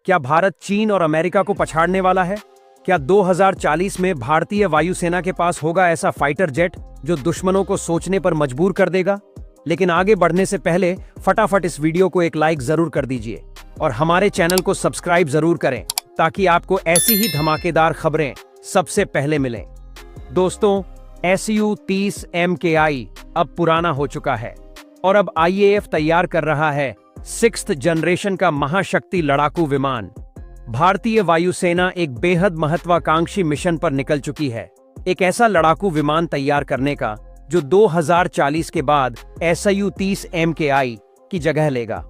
क्या भारत चीन और अमेरिका को पछाड़ने वाला है? क्या 2040 में भारतीय वायुसेना के पास होगा ऐसा फाइटर जेट जो दुश्मनों को सोचने पर मजबूर कर देगा? लेकिन आगे बढ़ने से पहले फटाफट इस वीडियो को एक लाइक जरूर कर दीजिए और हमारे चैनल को सब्सक्राइब जरूर करें ताकि आपको ऐसी ही धमाकेदार खबरें सबसे पहले मिलें। दोस्तों, Su-30 MKI अब पुराना हो चुका है और अब IAF तैयार कर रहा है 6th जनरेशन का महाशक्ति लड़ाकू विमान। भारतीय वायुसेना एक बेहद महत्वाकांक्षी मिशन पर निकल चुकी है, एक ऐसा लड़ाकू विमान तैयार करने का जो 2040 के बाद Su-30 MKI की जगह लेगा।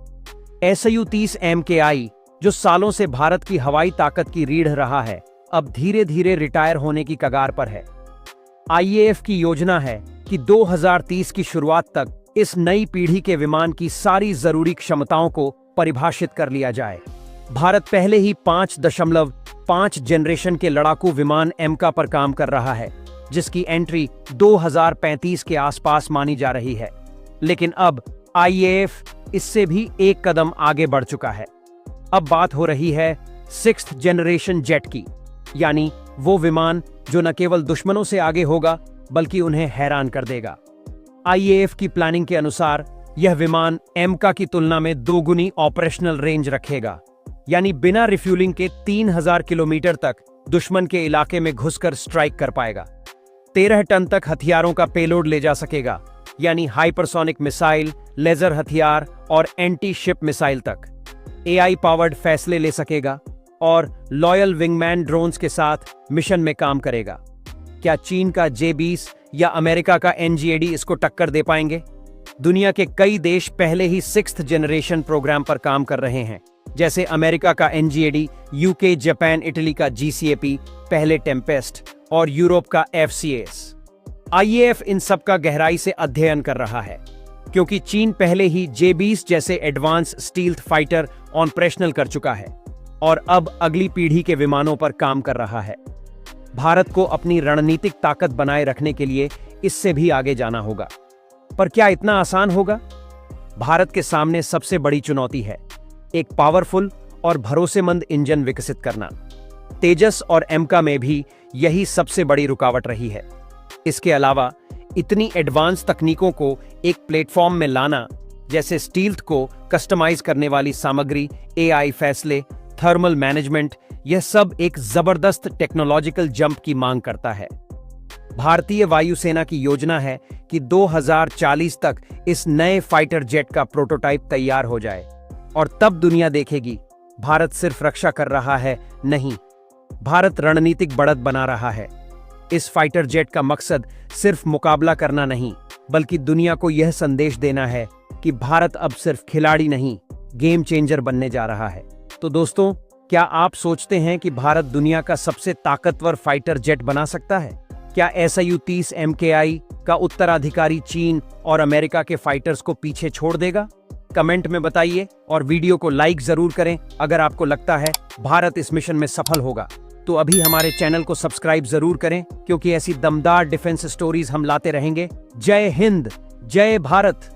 Su-30 MKI जो सालों से भारत की हवाई ताकत की रीढ़ रहा है, अब धीरे धीरे रिटायर होने की कगार पर है। IAF की योजना है कि 2030 की शुरुआत तक इस नई पीढ़ी के विमान की सारी जरूरी क्षमताओं को परिभाषित कर लिया जाए। भारत पहले ही 5.5 जनरेशन के लड़ाकू विमान एमका पर काम कर रहा है, जिसकी एंट्री 2035 के आसपास मानी जा रही है। लेकिन अब IAF इससे भी एक कदम आगे बढ़ चुका है। अब बात हो रही है 6th जनरेशन जेट की, यानी वो विमान जो न केवल दुश्मनों से आगे होगा बल्कि उन्हें हैरान कर देगा। IAF की प्लानिंग के अनुसार यह विमान एमका की तुलना में दोगुनी ऑपरेशनल रेंज रखेगा, यानी बिना रिफ्यूलिंग के 3000 किलोमीटर तक दुश्मन के इलाके में घुसकर स्ट्राइक कर पाएगा। 13 टन तक हथियारों का पेलोड ले जा सकेगा, यानी हाइपरसोनिक मिसाइल, लेजर हथियार और एंटी शिप मिसाइल तक। AI पावर्ड फैसले ले सकेगा और लॉयल विंगमैन ड्रोन्स के साथ मिशन में काम करेगा। क्या चीन का J-20 या अमेरिका का NGAD इसको टक्कर दे पाएंगे? दुनिया के कई देश पहले ही 6th जनरेशन प्रोग्राम पर काम कर रहे हैं, जैसे अमेरिका का NGAD, UK, जापान, इटली का GCAP, पहले टेम्पेस्ट और यूरोप का FCAS। IAF इन सब का गहराई से अध्ययन कर रहा है, क्योंकि चीन पहले ही J-20 जैसे एडवांस स्टील्थ फाइटर ऑपरेशनल कर चुका है और अब अगली पीढ़ी के विमानों पर काम कर रहा है। भारत को अपनी रणनीतिक ताकत बनाए रखने के लिए इससे भी आगे जाना होगा। पर क्या इतना आसान होगा? भारत के सामने सबसे बड़ी चुनौती है एक पावरफुल और भरोसेमंद इंजन विकसित करना। तेजस और एमका में भी यही सबसे बड़ी रुकावट रही है। इसके अलावा इतनी एडवांस तकनीकों को एक प्लेटफॉर्म में लाना, जैसे स्टील्थ को कस्टमाइज करने वाली सामग्री, AI फैसले, थर्मल मैनेजमेंट, यह सब एक जबरदस्त टेक्नोलॉजिकल जंप की मांग करता है। भारतीय वायुसेना की योजना है कि 2040 तक इस नए फाइटर जेट का प्रोटोटाइप तैयार हो जाए और तब दुनिया देखेगी भारत सिर्फ रक्षा कर रहा है नहीं, भारत रणनीतिक बढ़त बना रहा है। इस फाइटर जेट का मकसद सिर्फ मुकाबला करना नहीं, बल्कि दुनिया को यह संदेश देना है कि भारत अब सिर्फ खिलाड़ी नहीं, गेम चेंजर बनने जा रहा है। तो दोस्तों, क्या आप सोचते हैं कि भारत दुनिया का सबसे ताकतवर फाइटर जेट बना सकता है? क्या Su-30 MKI का उत्तराधिकारी चीन और अमेरिका के फाइटर्स को पीछे छोड़ देगा? कमेंट में बताइए और वीडियो को लाइक जरूर करें अगर आपको लगता है भारत इस मिशन में सफल होगा। तो अभी हमारे चैनल को सब्सक्राइब जरूर करें, क्योंकि ऐसी दमदार डिफेंस स्टोरीज हम लाते रहेंगे। जय हिंद, जय भारत।